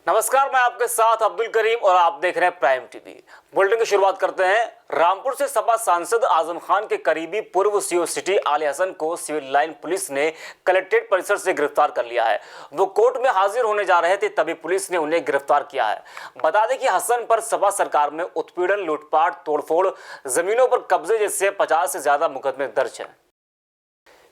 नमस्कार, मैं आपके साथ अब्दुल करीम और आप देख रहे हैं प्राइम टीवी। बुलेटिन की शुरुआत करते हैं। रामपुर से सपा सांसद आजम खान के करीबी पूर्व सीओ सिटी आले हसन को सिविल लाइन पुलिस ने कलेक्ट्रेट परिसर से गिरफ्तार कर लिया है। वो कोर्ट में हाजिर होने जा रहे थे, तभी पुलिस ने उन्हें गिरफ्तार किया है। बता दें कि हसन पर सपा सरकार में उत्पीड़न, लूटपाट, तोड़फोड़, जमीनों पर कब्जे जैसे 50 से ज्यादा मुकदमे दर्ज है।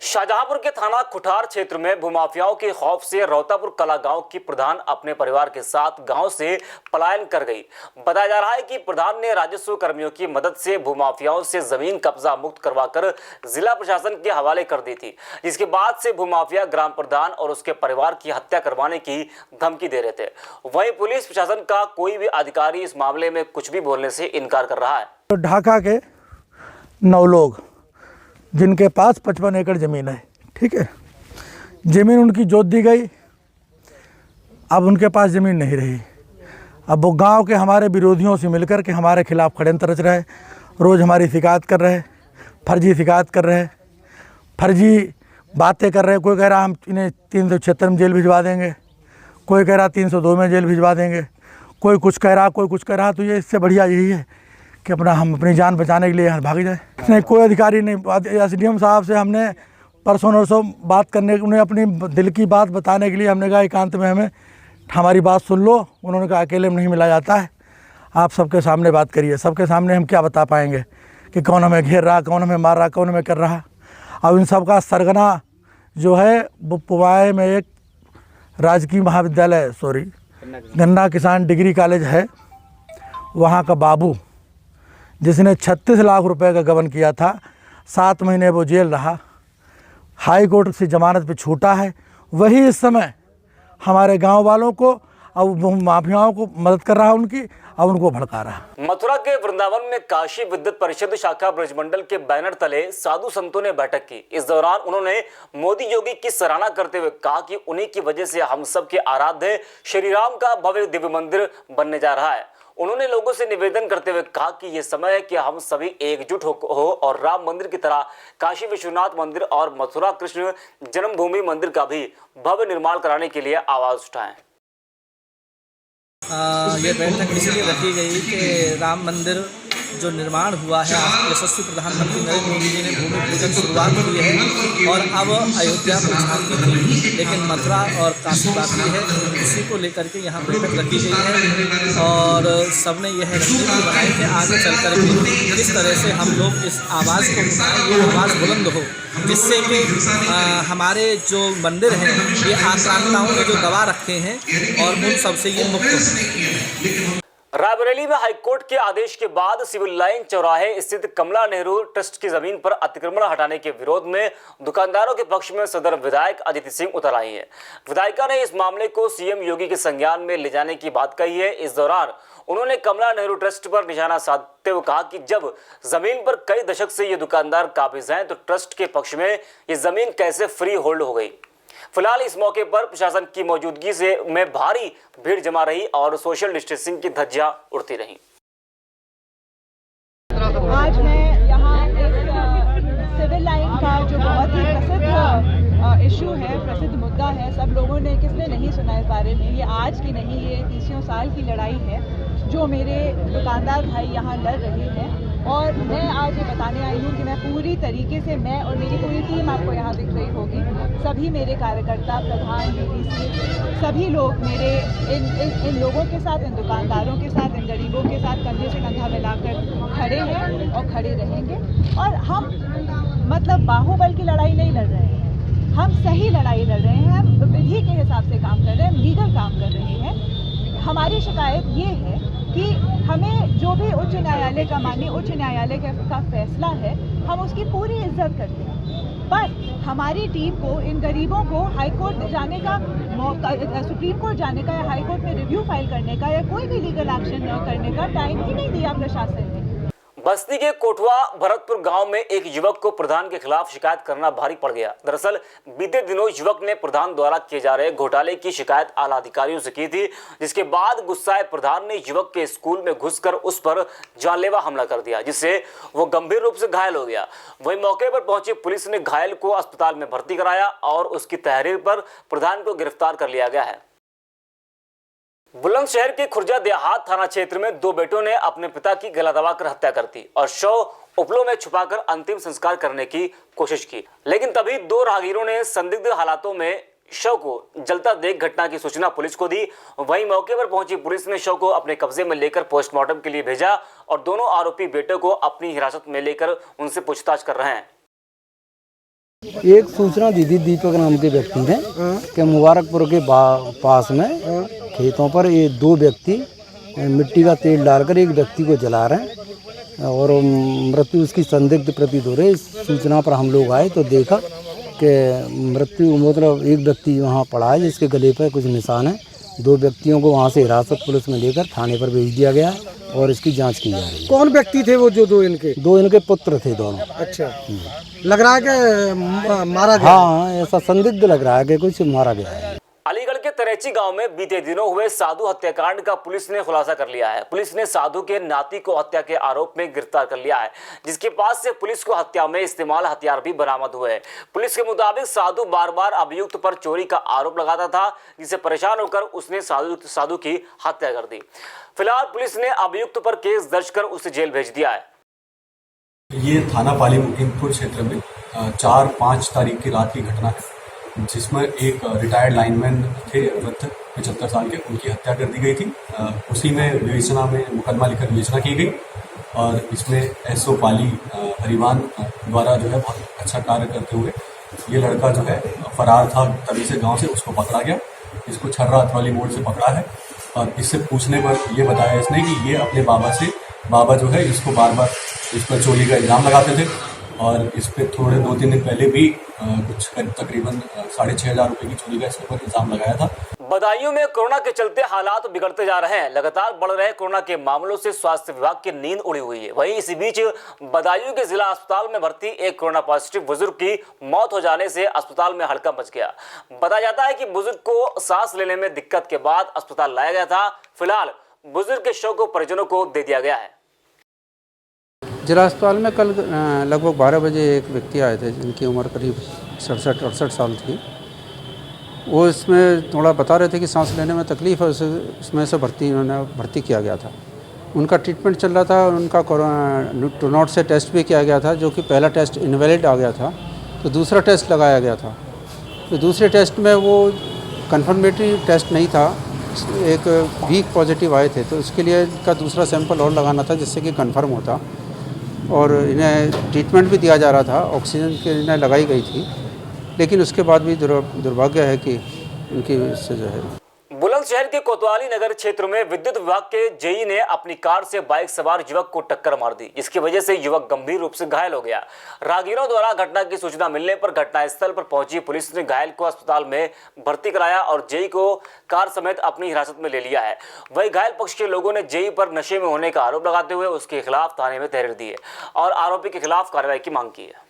शाहजहांपुर के थाना खुटार क्षेत्र में भूमाफियाओं के खौफ से रौतापुर कला गांव की प्रधान अपने परिवार के साथ गांव से पलायन कर गई। बताया जा रहा है कि प्रधान ने राजस्व कर्मियों की मदद से भूमाफियाओं से जमीन कब्जा मुक्त करवाकर जिला प्रशासन के हवाले कर दी थी, जिसके बाद से भूमाफिया ग्राम प्रधान और उसके परिवार की हत्या करवाने की धमकी दे रहे थे। वहीं पुलिस प्रशासन का कोई भी अधिकारी इस मामले में कुछ भी बोलने से इनकार कर रहा है। ढाका के 9 लोग जिनके पास 55 एकड़ ज़मीन है, ठीक है, ज़मीन उनकी जोत दी गई। अब उनके पास ज़मीन नहीं रही। अब वो गांव के हमारे विरोधियों से मिलकर के हमारे खिलाफ षड्यंत्र रच रहे, रोज़ हमारी शिकायत कर रहे, फर्जी शिकायत कर रहे, फर्जी बातें कर रहे। कोई कह रहा हम इन्हें 376 में जेल भिजवा देंगे, कोई कह रहा 302 में जेल भिजवा देंगे, कोई कुछ कह रहा, कोई कुछ कह रहा। तो ये इससे बढ़िया यही है कि हम अपनी जान बचाने के लिए यहाँ भाग जाए। नहीं, कोई अधिकारी नहीं। एसडीएम साहब से हमने परसों बात करने, उन्हें अपनी दिल की बात बताने के लिए हमने कहा एकांत में हमारी बात सुन लो। उन्होंने कहा अकेले में नहीं मिला जाता है, आप सबके सामने बात करिए। सबके सामने हम क्या बता पाएंगे कि कौन हमें घेर रहा, कौन हमें मार रहा, कौन हमें कर रहा। अब इन सब का सरगना जो है वो पुवाए में एक राजकीय महाविद्यालय गन्ना किसान डिग्री कॉलेज है, वहाँ का बाबू जिसने 36 लाख रुपए का गबन किया था, 7 महीने वो जेल रहा, हाई कोर्ट से जमानत पे छूटा है। वही इस समय हमारे गांव वालों को और माफियाओं को मदद कर रहा है उनकी, और उनको भड़का रहा है। मथुरा के वृंदावन में काशी विद्युत परिषद शाखा ब्रजमंडल के बैनर तले साधु संतों ने बैठक की। इस दौरान उन्होंने मोदी योगी की सराहना करते हुए कहा कि उन्हीं की वजह से हम सब के आराध्य श्री राम का भव्य दिव्य मंदिर बनने जा रहा है। उन्होंने लोगों से निवेदन करते हुए कहा कि ये समय है कि हम सभी एकजुट हो और राम मंदिर की तरह काशी विश्वनाथ मंदिर और मथुरा कृष्ण जन्मभूमि मंदिर का भी भव्य निर्माण कराने के लिए आवाज उठाएं। ये बैठक इसलिए रखी गई कि राम मंदिर जो निर्माण हुआ है, यशस्वी प्रधानमंत्री नरेंद्र मोदी जी ने भूमि पूजन शुरुआत की है और अब अयोध्या को झांकी थी, लेकिन मथुरा और काशी बाकी है। इसी को लेकर के यहाँ बैठक रखी गई है और सबने यह रणनीति बनाई कि आगे चल कर के किस तरह से हम लोग इस आवाज़ को उठाएं, ये आवाज़ बुलंद हो, जिससे कि हमारे जो मंदिर हैं ये आक्रांताओं ने जो दबा रखे हैं और उन सबसे ये मुक्त हो। रायबरेली में हाईकोर्ट के आदेश के बाद सिविल लाइन चौराहे स्थित कमला नेहरू ट्रस्ट की जमीन पर अतिक्रमण हटाने के विरोध में दुकानदारों के पक्ष में सदर विधायक अदिति सिंह उतर आई है। विधायिका ने इस मामले को सीएम योगी के संज्ञान में ले जाने की बात कही है। इस दौरान उन्होंने कमला नेहरू ट्रस्ट पर निशाना साधते हुए कहा कि जब जमीन पर कई दशक से ये दुकानदार काबिज हैं, तो ट्रस्ट के पक्ष में ये जमीन कैसे फ्री होल्ड हो गई। फिलहाल इस मौके पर प्रशासन की मौजूदगी में भारी भीड़ जमा रही और सोशल डिस्टेंसिंग की धज्जियां उड़ती रहीं। आज मैं यहाँ एक सिविल लाइन का जो बहुत ही प्रसिद्ध इशू है, प्रसिद्ध मुद्दा है, सब लोगों ने किसने नहीं सुना इस बारे में। ये आज की नहीं, ये 30 साल की लड़ाई है जो मेरे दुकानदार भाई यहाँ लड़ रहे हैं। और मैं आज ये बताने आई हूँ कि मैं पूरी तरीके से, मैं और मेरी पूरी टीम आपको यहाँ दिख रही होगी, सभी मेरे कार्यकर्ता, प्रधान, डीडीसी, सभी लोग मेरे इन लोगों के साथ, इन दुकानदारों के साथ, इन गरीबों के साथ कंधे से कंधा मिलाकर खड़े हैं और खड़े रहेंगे। और हम मतलब बाहुबल की लड़ाई नहीं लड़ रहे हैं, हम सही लड़ाई लड़ रहे हैं, हम विधि के हिसाब से काम कर रहे हैं, लीगल काम कर रहे हैं। हमारी शिकायत ये है कि हमें जो भी उच्च न्यायालय का, माननीय उच्च न्यायालय का फैसला है, हम उसकी पूरी इज्जत करते हैं, पर हमारी टीम को, इन गरीबों को हाई कोर्ट जाने का मौका, सुप्रीम कोर्ट जाने का या हाई कोर्ट में रिव्यू फाइल करने का या कोई भी लीगल एक्शन करने का टाइम ही नहीं दिया प्रशासन ने। बस्ती के कोटवा भरतपुर गांव में एक युवक को प्रधान के खिलाफ शिकायत करना भारी पड़ गया। दरअसल बीते दिनों युवक ने प्रधान द्वारा किए जा रहे घोटाले की शिकायत आला अधिकारियों से की थी, जिसके बाद गुस्साए प्रधान ने युवक के स्कूल में घुसकर उस पर जानलेवा हमला कर दिया, जिससे वो गंभीर रूप से घायल हो गया। वहीं मौके पर पहुंची पुलिस ने घायल को अस्पताल में भर्ती कराया और उसकी तहरीर पर प्रधान को गिरफ्तार कर लिया गया है। बुलंदशहर के खुर्जा देहात थाना क्षेत्र में दो बेटों ने अपने पिता की गला दबाकर हत्या कर दी और शव उपलों में छुपाकर अंतिम संस्कार करने की कोशिश की, लेकिन तभी दो राहगीरों ने संदिग्ध हालातों में शव को जलता देख घटना की सूचना पुलिस को दी। वहीं मौके पर पहुंची पुलिस ने शव को अपने कब्जे में लेकर पोस्टमार्टम के लिए भेजा और दोनों आरोपी बेटों को अपनी हिरासत में लेकर उनसे पूछताछ कर रहे हैं। एक सूचना दी थी दीपक नाम के व्यक्ति ने कि मुबारकपुर के पास में खेतों पर ये दो व्यक्ति मिट्टी का तेल डालकर एक व्यक्ति को जला रहे हैं और मृत्यु उसकी संदिग्ध प्रतीत हो रही है। इस सूचना पर हम लोग आए तो देखा कि मृत्यु मतलब एक व्यक्ति वहाँ पड़ा है जिसके गले पर कुछ निशान है। दो व्यक्तियों को वहाँ से हिरासत पुलिस में लेकर थाने पर भेज दिया गया है और इसकी जांच की जा रही है। कौन व्यक्ति थे वो जो दो इनके पुत्र थे दोनों। अच्छा, लग रहा है कि मारा गया? हाँ, ऐसा संदिग्ध लग रहा है कि कुछ मारा गया है। अलीगढ़ के तरेची गांव में बीते दिनों हुए साधु हत्याकांड का पुलिस ने खुलासा कर लिया है। पुलिस ने साधु के नाती को हत्या के आरोप में गिरफ्तार कर लिया है, जिसके पास से पुलिस को हत्या में इस्तेमाल हथियार भी बरामद हुए हैं। पुलिस के मुताबिक साधु बार बार अभियुक्त पर चोरी का आरोप लगाता था, जिससे परेशान होकर उसने साधु की हत्या कर दी। फिलहाल पुलिस ने अभियुक्त पर केस दर्ज कर उसे जेल भेज दिया है। ये थाना पाली मुकीमपुर क्षेत्र में 4-5 तारीख की रात की घटना है, जिसमें एक रिटायर्ड लाइनमैन थे वृद्ध 75 साल के, उनकी हत्या कर दी गई थी। उसी में विवेचना में मुकदमा लिखकर विवेचना की गई और इसमें एसओ पाली हरिवान द्वारा जो है बहुत अच्छा कार्य करते हुए ये लड़का जो है फरार था तभी से गांव से, उसको पकड़ा गया। इसको छर्रा अथवाली मोड़ से पकड़ा है और इससे पूछने पर यह बताया इसने कि ये अपने बाबा जो है इसको बार बार इस पर चोरी का इल्ज़ाम लगाते थे और इस पर थोड़े 2-3 दिन पहले भी कुछ तकरीबन 6,500 रुपये की चोरी का इसके ऊपर इल्ज़ाम लगाया था। बदायूं में कोरोना के चलते हालात बिगड़ते जा रहे हैं। लगातार बढ़ रहे कोरोना के मामलों से स्वास्थ्य विभाग की नींद उड़ी हुई है। वहीं इसी बीच बदायूं के जिला अस्पताल में भर्ती एक कोरोना पॉजिटिव बुजुर्ग की मौत हो जाने से अस्पताल में हड़कंप मच गया। बताया जाता है कि बुजुर्ग को सांस लेने में दिक्कत के बाद अस्पताल लाया गया था। फिलहाल बुजुर्ग के शव को परिजनों को दे दिया गया है। जिला अस्पताल में कल लगभग 12 बजे एक व्यक्ति आए थे जिनकी उम्र करीब 67-68 साल थी। वो इसमें थोड़ा बता रहे थे कि सांस लेने में तकलीफ़ है, उसमें से भर्ती किया गया था। उनका ट्रीटमेंट चल रहा था। उनका टूनॉट से टेस्ट भी किया गया था, जो कि पहला टेस्ट इनवैलिड आ गया था, तो दूसरा टेस्ट लगाया गया था। तो दूसरे टेस्ट में वो कन्फर्मेटरी टेस्ट नहीं था, एक वीक पॉजिटिव आए थे, तो उसके लिए इनका दूसरा सैंपल और लगाना था जिससे कि कन्फर्म होता। और इन्हें ट्रीटमेंट भी दिया जा रहा था, ऑक्सीजन की इन्हें लगाई गई थी, लेकिन उसके बाद भी दुर्भाग्य है कि इनकी इससे जो है। बुलंदशहर के कोतवाली नगर क्षेत्र में विद्युत विभाग के जेई ने अपनी कार से बाइक सवार युवक को टक्कर मार दी, जिसकी वजह से युवक गंभीर रूप से घायल हो गया। राहगीरों द्वारा घटना की सूचना मिलने पर घटनास्थल पर पहुंची पुलिस ने घायल को अस्पताल में भर्ती कराया और जेई को कार समेत अपनी हिरासत में ले लिया है। वहीं घायल पक्ष के लोगों ने जेई पर नशे में होने का आरोप लगाते हुए उसके खिलाफ थाने में तहरीर दी है और आरोपी के खिलाफ कार्रवाई की मांग की है।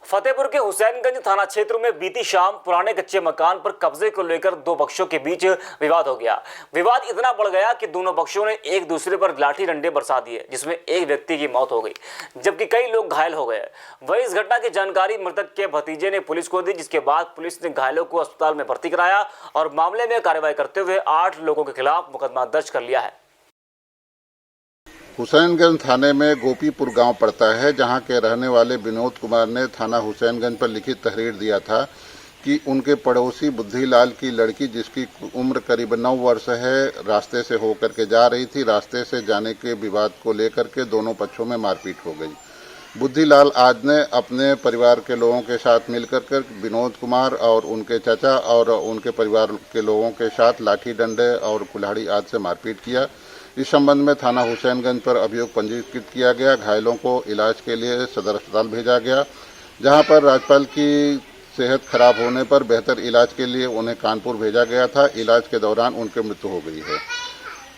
फतेहपुर के हुसैनगंज थाना क्षेत्र में बीती शाम पुराने कच्चे मकान पर कब्जे को लेकर दो पक्षों के बीच विवाद हो गया। विवाद इतना बढ़ गया कि दोनों पक्षों ने एक दूसरे पर लाठी डंडे बरसा दिए, जिसमें एक व्यक्ति की मौत हो गई जबकि कई लोग घायल हो गए। वहीं इस घटना की जानकारी मृतक के भतीजे ने पुलिस को दी, जिसके बाद पुलिस ने घायलों को अस्पताल में भर्ती कराया और मामले में कार्रवाई करते हुए 8 लोगों के खिलाफ मुकदमा दर्ज कर लिया है। हुसैनगंज थाने में गोपीपुर गांव पड़ता है, जहां के रहने वाले विनोद कुमार ने थाना हुसैनगंज पर लिखित तहरीर दिया था कि उनके पड़ोसी बुद्धिलाल की लड़की, जिसकी उम्र करीब 9 वर्ष है, रास्ते से होकर के जा रही थी। रास्ते से जाने के विवाद को लेकर के दोनों पक्षों में मारपीट हो गई। बुद्धिलाल आज ने अपने परिवार के लोगों के साथ मिलकर विनोद कुमार और उनके चाचा और उनके परिवार के लोगों के साथ लाठी डंडे और कुल्हाड़ी आदि से मारपीट किया। इस संबंध में थाना हुसैनगंज पर अभियोग पंजीकृत किया गया। घायलों को इलाज के लिए सदर अस्पताल भेजा गया, जहां पर राज्यपाल की सेहत खराब होने पर बेहतर इलाज के लिए उन्हें कानपुर भेजा गया था। इलाज के दौरान उनकी मृत्यु हो गई है।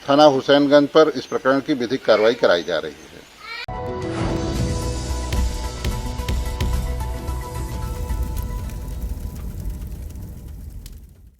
थाना हुसैनगंज पर इस प्रकरण की विधिक कार्रवाई कराई जा रही है।